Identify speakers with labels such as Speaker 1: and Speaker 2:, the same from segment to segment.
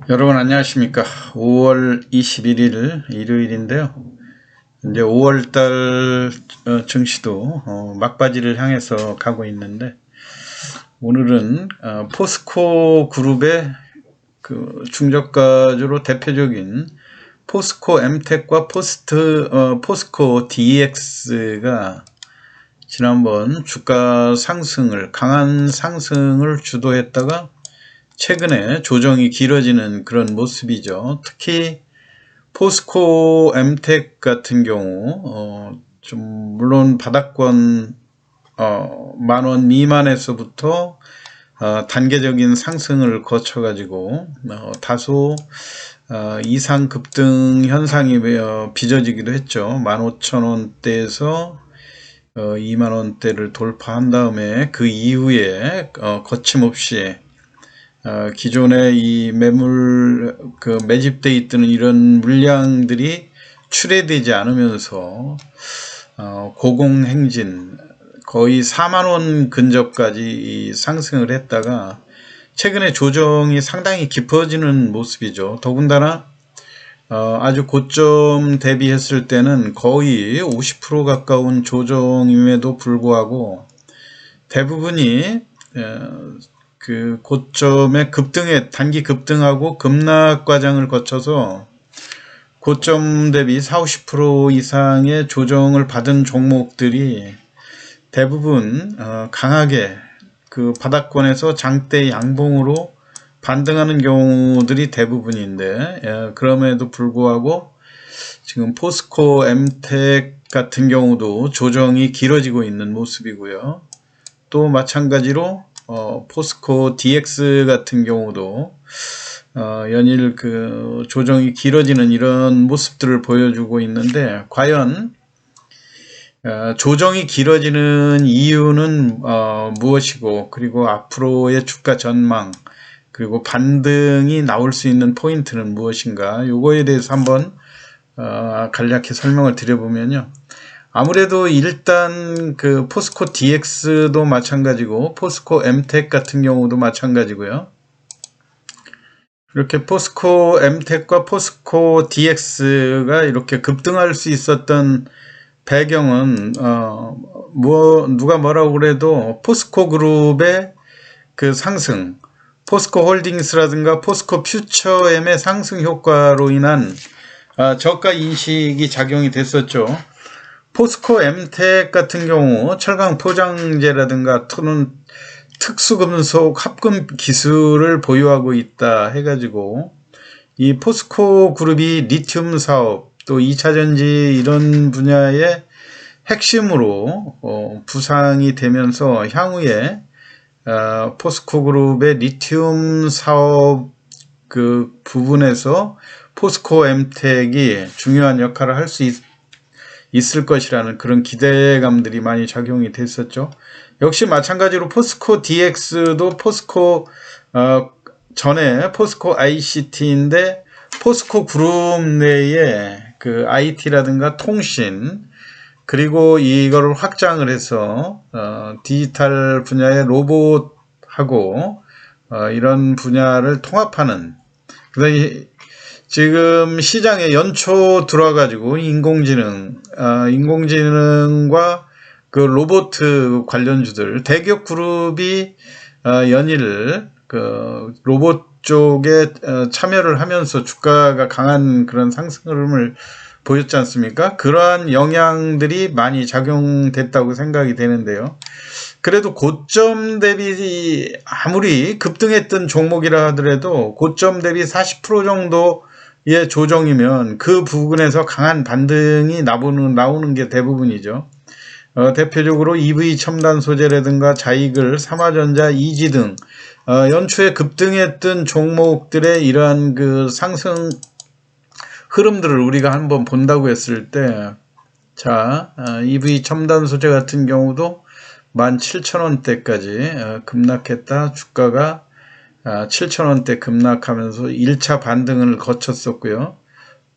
Speaker 1: 여러분 안녕하십니까. 5월 21일 일요일인데요. 이제 5월달 증시도 막바지를 향해서 가고 있는데, 오늘은 포스코 그룹의 그 중저가주로 대표적인 포스코 엠텍과 포스코 DX가 지난번 주가 상승을, 강한 상승을 주도했다가 최근에 조정이 길어지는 그런 모습이죠. 특히 포스코 엠텍 같은 경우 좀 물론 바닥권 10,000원 미만에서부터 단계적인 상승을 거쳐 가지고 다소 이상 급등 현상이 빚어지기도 했죠. 15,000원대에서 20,000원대를 돌파한 다음에 그 이후에 거침없이 기존의 이 매집돼 있던 이런 물량들이 출회되지 않으면서 고공행진 거의 40,000원 근접까지 상승을 했다가 최근에 조정이 상당히 깊어지는 모습이죠. 더군다나 아주 고점 대비했을 때는 거의 50% 가까운 조정임에도 불구하고 대부분이 그 고점의 단기 급등하고 급락 과정을 거쳐서 고점 대비 40-50% 이상의 조정을 받은 종목들이 대부분 강하게 그 바닥권에서 장대 양봉으로 반등하는 경우들이 대부분인데, 그럼에도 불구하고 지금 포스코 엠텍 같은 경우도 조정이 길어지고 있는 모습이고요. 또 마찬가지로 포스코 DX 같은 경우도 연일 그 조정이 길어지는 이런 모습들을 보여주고 있는데, 과연 조정이 길어지는 이유는 무엇이고, 그리고 앞으로의 주가 전망, 그리고 반등이 나올 수 있는 포인트는 무엇인가, 요거에 대해서 한번 간략히 설명을 드려보면요. 아무래도 일단 그 포스코 DX도 마찬가지고 포스코 엠텍 같은 경우도 마찬가지고요. 이렇게 포스코 엠텍과 포스코 DX가 이렇게 급등할 수 있었던 배경은 누가 뭐라고 그래도 포스코 그룹의 그 상승, 포스코 홀딩스라든가 포스코 퓨처엠의 상승 효과로 인한 저가 인식이 작용이 됐었죠. 포스코 엠텍 같은 경우 철강 포장재라든가 또는 특수금속 합금 기술을 보유하고 있다 해가지고 이 포스코 그룹이 리튬 사업 또 2차전지 이런 분야의 핵심으로 부상이 되면서 향후에 포스코 그룹의 리튬 사업 그 부분에서 포스코 엠텍이 중요한 역할을 할 수 있을 것이라는 그런 기대감들이 많이 작용이 됐었죠. 역시 마찬가지로 포스코 DX도 포스코 전에 포스코 ICT인데 포스코 그룹 내에 그 IT라든가 통신 그리고 이거를 확장을 해서 디지털 분야의 로봇하고 이런 분야를 통합하는, 그다음에 지금 시장에 연초 들어와가지고 인공지능과 그 로봇 관련주들 대기업 그룹이 연일 그 로봇 쪽에 참여를 하면서 주가가 강한 그런 상승 흐름을 보였지 않습니까? 그러한 영향들이 많이 작용됐다고 생각이 되는데요. 그래도 고점 대비 아무리 급등했던 종목이라 하더라도 고점 대비 40% 정도의 조정이면 그 부분에서 강한 반등이 나오는 게 대부분이죠. 대표적으로 EV 첨단 소재라든가 자이글, 삼화전자, 이지 등 연초에 급등했던 종목들의 이러한 그 상승 흐름들을 우리가 한번 본다고 했을 때, EV 첨단 소재 같은 경우도 17,000원대까지 급락했다. 주가가 7,000원대 급락하면서 1차 반등을 거쳤었고요.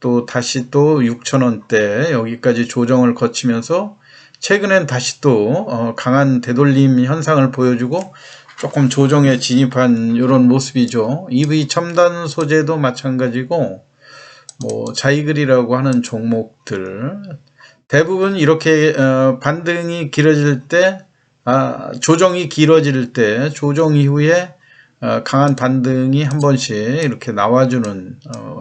Speaker 1: 또 다시 또 6,000원대 여기까지 조정을 거치면서 최근엔 다시 또 강한 되돌림 현상을 보여주고 조금 조정에 진입한 이런 모습이죠. EV 첨단 소재도 마찬가지고 뭐 자이글이라고 하는 종목들 대부분 이렇게 반등이 길어질 때 조정이 길어질 때 조정 이후에 강한 반등이 한 번씩 이렇게 나와주는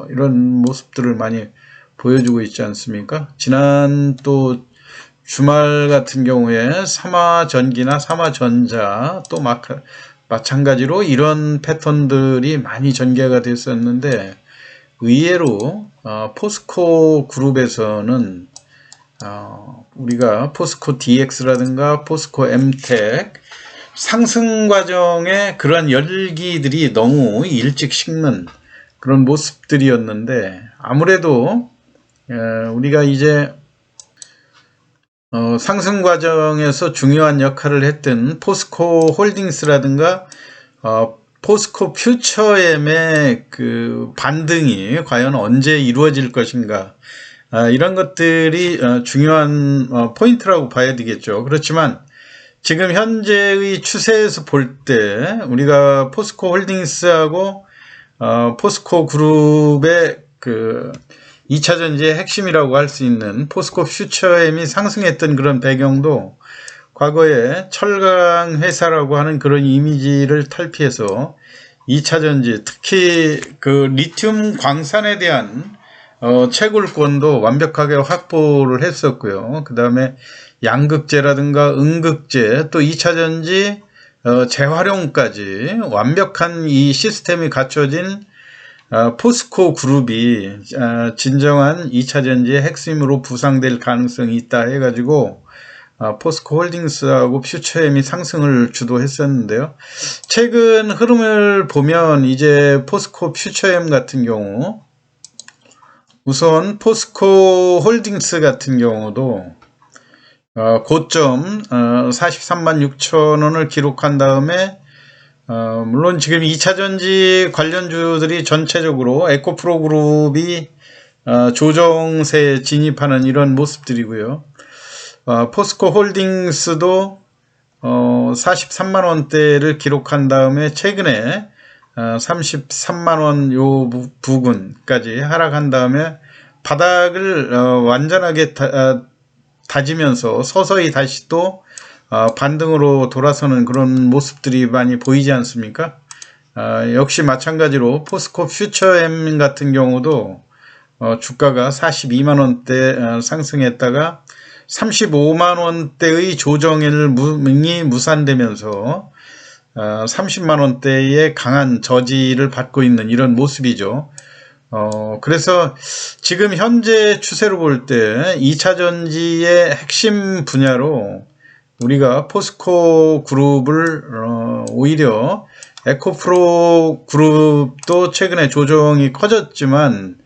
Speaker 1: 이런 모습들을 많이 보여주고 있지 않습니까? 지난 또 주말 같은 경우에 삼화전기나 삼화전자 또 마찬가지로 이런 패턴들이 많이 전개가 됐었는데 의외로 포스코 그룹에서는 우리가 포스코 DX라든가 포스코 MTEC 상승 과정에 그런 열기들이 너무 일찍 식는 그런 모습들이었는데 아무래도 우리가 이제 상승 과정에서 중요한 역할을 했던 포스코 홀딩스라든가 포스코 퓨처엠의 그 반등이 과연 언제 이루어질 것인가 이런 것들이 중요한 포인트라고 봐야 되겠죠. 그렇지만 지금 현재의 추세에서 볼 때 우리가 포스코 홀딩스하고 포스코 그룹의 그 2차전지의 핵심이라고 할 수 있는 포스코 퓨처엠이 상승했던 그런 배경도 과거에 철강 회사라고 하는 그런 이미지를 탈피해서 2차전지 특히 그 리튬 광산에 대한 채굴권도 완벽하게 확보를 했었고요. 그 다음에 양극재라든가 음극재 또 2차전지 재활용까지 완벽한 이 시스템이 갖춰진 포스코 그룹이 진정한 2차전지의 핵심으로 부상될 가능성이 있다 해가지고 포스코 홀딩스하고 퓨처엠이 상승을 주도했었는데요. 최근 흐름을 보면 이제 포스코 퓨처엠 같은 경우 우선 포스코 홀딩스 같은 경우도 고점 43만 6천 원을 기록한 다음에 물론 지금 2차전지 관련주들이 전체적으로 에코프로 그룹이 조정세에 진입하는 이런 모습들이고요. 포스코 홀딩스도 43만 원대를 기록한 다음에 최근에 33만 원 요 부근까지 하락한 다음에 바닥을 완전하게 다지면서 서서히 다시 또 반등으로 돌아서는 그런 모습들이 많이 보이지 않습니까? 역시 마찬가지로 포스코 퓨처엠 같은 경우도 주가가 42만 원대 상승했다가 35만 원대의 조정이 무산되면서 30만 원대의 강한 저지를 받고 있는 이런 모습이죠. 그래서 지금 현재 추세로 볼 때 2차전지의 핵심 분야로 우리가 포스코 그룹을 오히려 에코프로 그룹도 최근에 조정이 커졌지만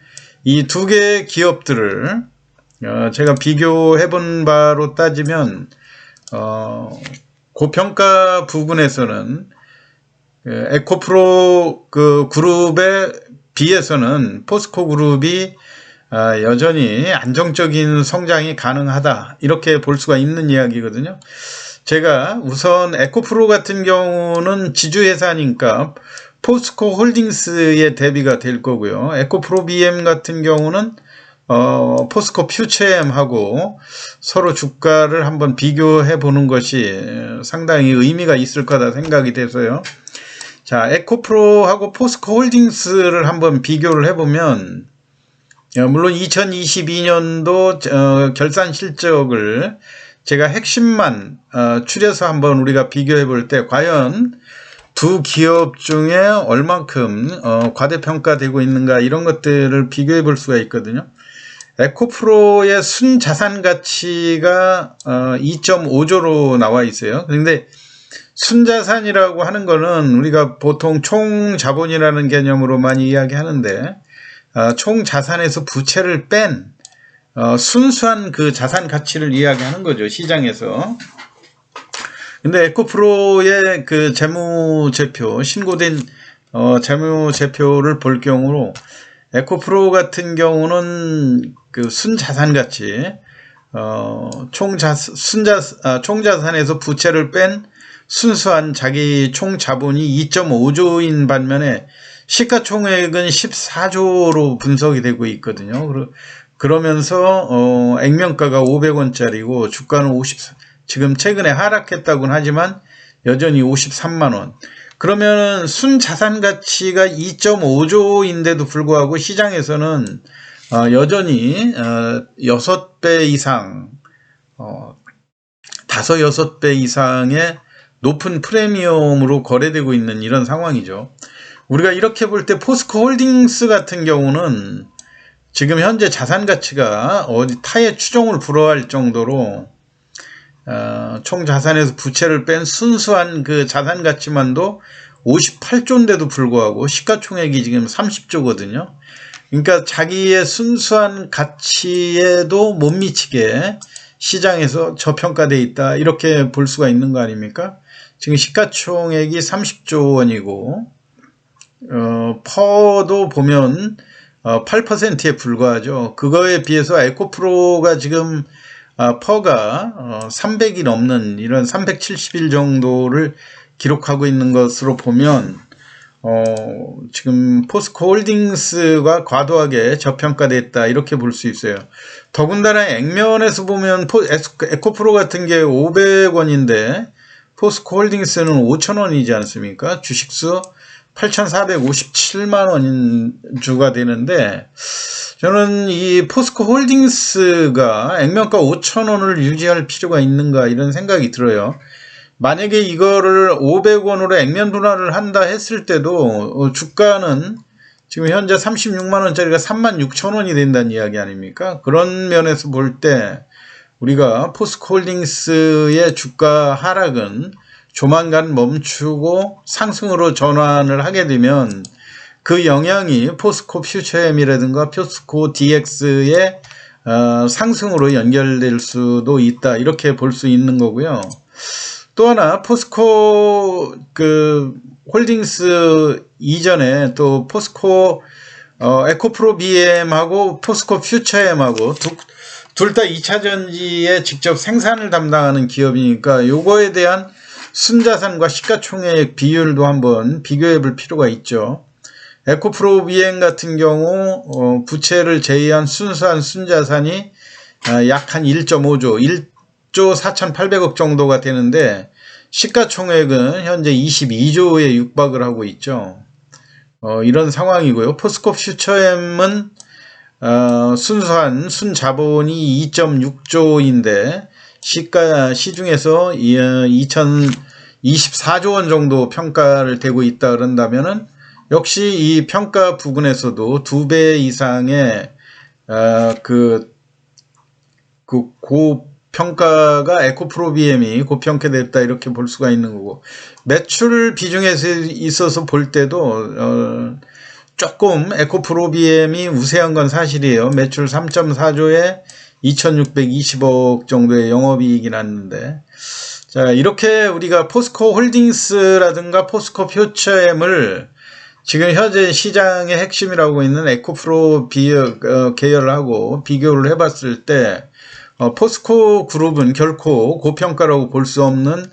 Speaker 1: 이 두 개의 기업들을 제가 비교해 본 바로 따지면 고평가 부분에서는 에코프로 그 그룹에 비해서는 포스코 그룹이 여전히 안정적인 성장이 가능하다 이렇게 볼 수가 있는 이야기거든요. 제가 우선 에코프로 같은 경우는 지주회사니까 포스코 홀딩스의 대비가 될 거고요. 에코프로 BM 같은 경우는 포스코 퓨처엠하고 서로 주가를 한번 비교해 보는 것이 상당히 의미가 있을 거다 생각이 돼서요. 자, 에코프로하고 포스코 홀딩스를 한번 비교를 해보면 물론 2022년도 결산 실적을 제가 핵심만 추려서 한번 우리가 비교해 볼 때 과연 두 기업 중에 얼만큼 과대평가되고 있는가 이런 것들을 비교해 볼 수가 있거든요. 에코프로의 순자산 가치가 2.5조로 나와 있어요. 그런데 순자산이라고 하는 거는 우리가 보통 총자본이라는 개념으로 많이 이야기하는데 총자산에서 부채를 뺀 순수한 그 자산 가치를 이야기하는 거죠, 시장에서. 근데 에코프로의 그 재무제표, 신고된 재무제표를 볼 경우로 에코프로 같은 경우는 그 순자산 가치, 총자산에서 부채를 뺀 순수한 자기 총 자본이 2.5조인 반면에 시가총액은 14조로 분석이 되고 있거든요. 그러면서 액면가가 500원짜리고 주가는 지금 최근에 하락했다고는 하지만 여전히 53만원. 그러면은 순자산 가치가 2.5조인데도 불구하고 시장에서는 여전히 6배 이상 5-6배 이상의 높은 프리미엄으로 거래되고 있는 이런 상황이죠. 우리가 이렇게 볼 때 포스코 홀딩스 같은 경우는 지금 현재 자산 가치가 어디 타의 추종을 불허할 정도로 총 자산에서 부채를 뺀 순수한 그 자산 가치만도 58조인데도 불구하고 시가총액이 지금 30조거든요. 그러니까 자기의 순수한 가치에도 못 미치게 시장에서 저평가되어 있다, 이렇게 볼 수가 있는 거 아닙니까? 지금 시가총액이 30조 원이고 퍼도 보면 8%에 불과하죠. 그거에 비해서 에코프로가 지금 퍼가 300이 넘는 이런 370일 정도를 기록하고 있는 것으로 보면 지금 포스코 홀딩스가 과도하게 저평가됐다, 이렇게 볼 수 있어요. 더군다나 액면에서 보면 에코프로 같은 게 500원인데 포스코 홀딩스는 5,000원이지 않습니까? 주식수 8,457만 원주가 되는데, 저는 이 포스코 홀딩스가 액면가 5,000원을 유지할 필요가 있는가, 이런 생각이 들어요. 만약에 이거를 500원으로 액면 분할을 한다 했을 때도 주가는 지금 현재 36만원짜리가 36,000원이 된다는 이야기 아닙니까? 그런 면에서 볼 때 우리가 포스코 홀딩스의 주가 하락은 조만간 멈추고 상승으로 전환을 하게 되면 그 영향이 포스코 퓨처엠이라든가 포스코 DX의 상승으로 연결될 수도 있다, 이렇게 볼 수 있는 거고요. 또 하나, 포스코 홀딩스 이전에 또 포스코 에코프로 BM하고 포스코 퓨처엠하고 둘 다 2차전지에 직접 생산을 담당하는 기업이니까 요거에 대한 순자산과 시가총액 비율도 한번 비교해 볼 필요가 있죠. 에코프로 BM 같은 경우 부채를 제외한 순수한 순자산이 약 한 1.5조, 1조 4,800억 정도가 되는데 시가총액은 현재 22조에 육박을 하고 있죠. 이런 상황이고요. 포스코 퓨처엠은 순수한 순자본이 2.6조인데 시중에서 2024조 원 정도 평가를 되고 있다 그런다면은 역시 이 평가 부분에서도 2배 이상의 고평가가 에코프로 BM이 고평가됐다, 이렇게 볼 수가 있는 거고, 매출 비중에서 있어서 볼 때도 조금 에코프로 BM이 우세한 건 사실이에요. 매출 3.4조에 2,620억 정도의 영업이익이 났는데, 자, 이렇게 우리가 포스코 홀딩스라든가 포스코 퓨처엠을 지금 현재 시장의 핵심이라고 있는 에코프로 계열을 하고 비교를 해봤을 때 포스코 그룹은 결코 고평가라고 볼 수 없는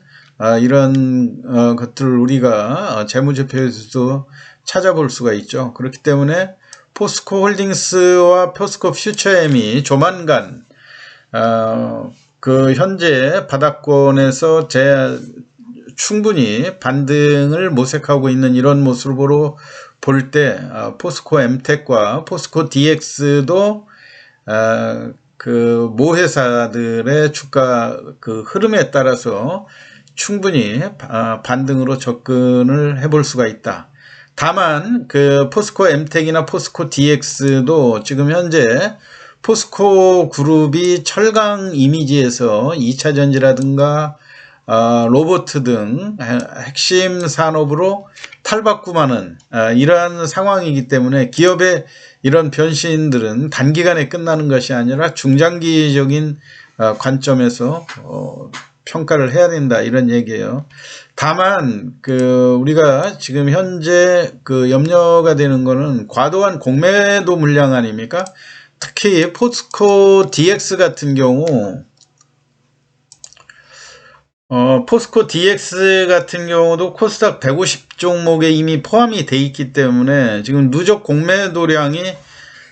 Speaker 1: 이런 것들을 우리가 재무제표에서도 찾아볼 수가 있죠. 그렇기 때문에 포스코 홀딩스와 포스코 퓨처엠이 조만간 현재 바닥권에서 충분히 반등을 모색하고 있는 이런 모습으로 볼 때 포스코 엠텍과 포스코 DX도 모 회사들의 주가 흐름에 따라서 충분히 반등으로 접근을 해볼 수가 있다. 다만 포스코 엠텍이나 포스코 DX도 지금 현재 포스코 그룹이 철강 이미지에서 2차전지라든가 로봇 등 핵심 산업으로 탈바꿈하는 이러한 상황이기 때문에 기업의 이런 변신들은 단기간에 끝나는 것이 아니라 중장기적인 관점에서 평가를 해야 된다, 이런 얘기예요. 다만 우리가 지금 현재 염려가 되는 거는 과도한 공매도 물량 아닙니까? 특히 포스코 DX 같은 경우 포스코 DX 같은 경우도 코스닥 150 종목에 이미 포함이 돼 있기 때문에 지금 누적 공매도량이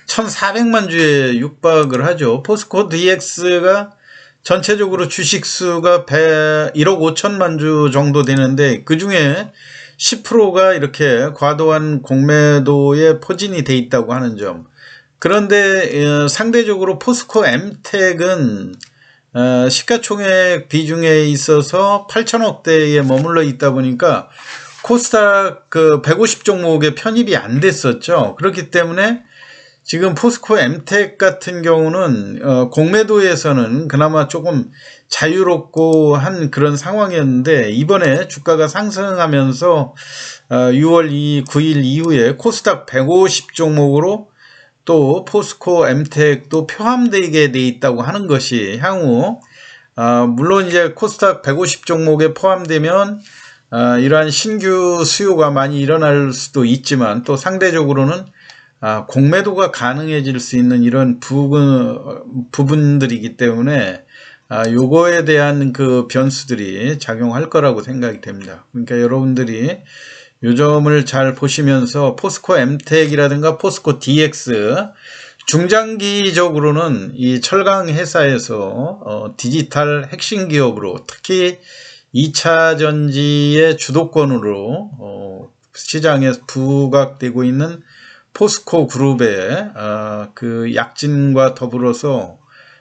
Speaker 1: 1,400만 주에 육박을 하죠. 포스코 DX가 전체적으로 주식수가 1억 5천만 주 정도 되는데 그 중에 10%가 이렇게 과도한 공매도에 포진이 돼 있다고 하는 점. 그런데 상대적으로 포스코 엠텍은 시가총액 비중에 있어서 8천억대에 머물러 있다 보니까 코스닥 그 150 종목에 편입이 안 됐었죠. 그렇기 때문에 지금 포스코 엠텍 같은 경우는 공매도에서는 그나마 조금 자유롭고 한 그런 상황이었는데 이번에 주가가 상승하면서 6월 9일 이후에 코스닥 150 종목으로 또 포스코 엠텍도 포함되게 돼 있다고 하는 것이 향후 물론 이제 코스닥 150 종목에 포함되면 이러한 신규 수요가 많이 일어날 수도 있지만 또 상대적으로는 공매도가 가능해질 수 있는 이런 부분들이기 때문에 요거에 대한 그 변수들이 작용할 거라고 생각이 됩니다. 그러니까 여러분들이 요 점을 잘 보시면서 포스코 엠텍이라든가 포스코 DX 중장기적으로는 이 철강 회사에서 디지털 핵심 기업으로 특히 2차 전지의 주도권으로 시장에 부각되고 있는 포스코 그룹의 그 약진과 더불어서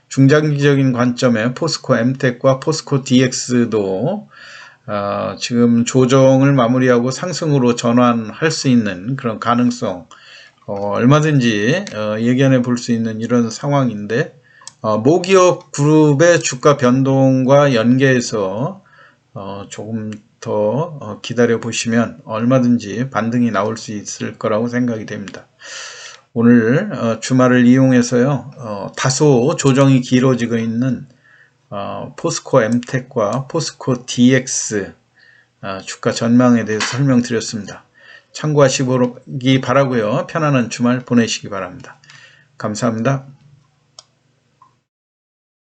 Speaker 1: 중장기적인 관점에 포스코 엠텍과 포스코 DX도 지금 조정을 마무리하고 상승으로 전환할 수 있는 그런 가능성 얼마든지 예견해 볼 수 있는 이런 상황인데 모기업 그룹의 주가 변동과 연계해서 조금 더 기다려 보시면 얼마든지 반등이 나올 수 있을 거라고 생각이 됩니다. 오늘 주말을 이용해서요 다소 조정이 길어지고 있는 포스코 엠텍과 포스코 DX 주가 전망에 대해서 설명드렸습니다. 참고하시기 바라고요. 편안한 주말 보내시기 바랍니다. 감사합니다.